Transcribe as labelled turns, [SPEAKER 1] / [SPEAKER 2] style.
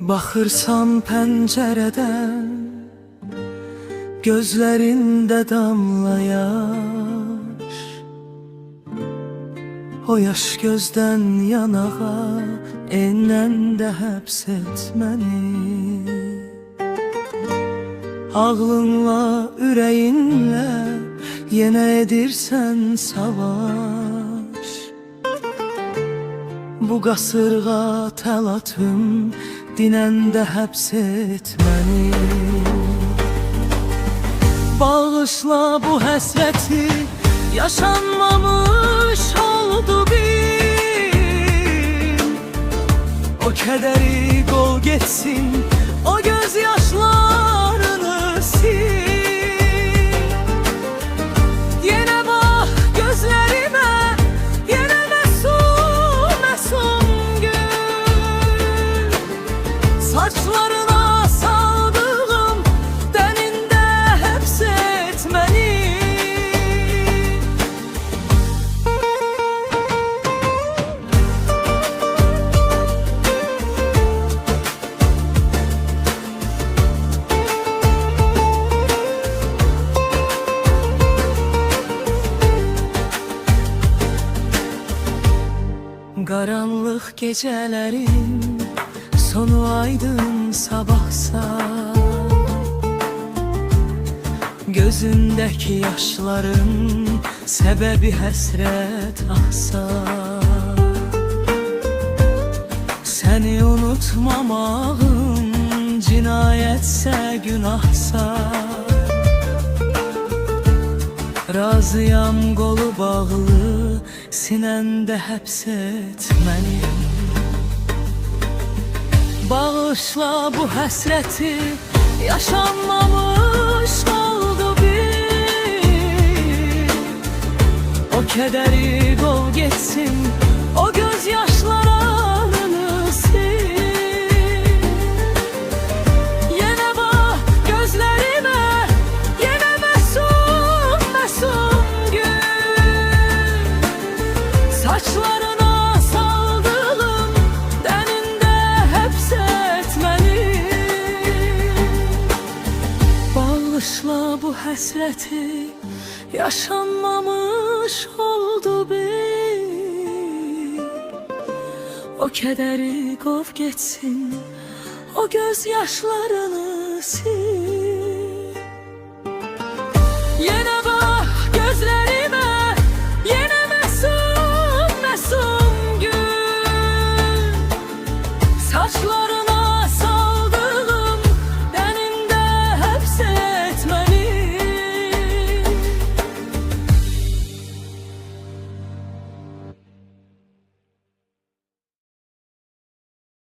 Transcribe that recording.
[SPEAKER 1] Baxırsan pəncərədən, gözlərində damla yaş. O yaş gözdən yanağa enəndə həbs et məni. Ağlınla, ürəyinlə yenə edirsən savaş. Bu qasırğa təlatüm dinəndə həbs et məni. Bağışla bu həsrəti, yaşanmamış oldu bir. O kədəri qov getsin, o göz yaşlarını sil. Yenə bax gözlərimə, yenə məsum, məsum gül. Saçlarına saldığım dənində həbs et məni. Qaranlıq gecələrin sonu aydın sabahsa, gözündəki yaşların səbəbi həsrət ahsa, səni unutmamağım cinayətsə, günahsa, razıyam qolu bağlı, sinəndə həbs et məni. Bağışla bu həsrəti, yaşanmamış oldu bir. O kədəri qov getsin, o göz yaşlarını sil. Yenə bax gözlərimə, yenə məsum, məsum gül. Saçlarına saldığım dənində həbs et məni. Bağışla bu həsrəti, yaşanmamış oldu bir. O kədəri qov getsin, o göz yaşlarını sil. Yenə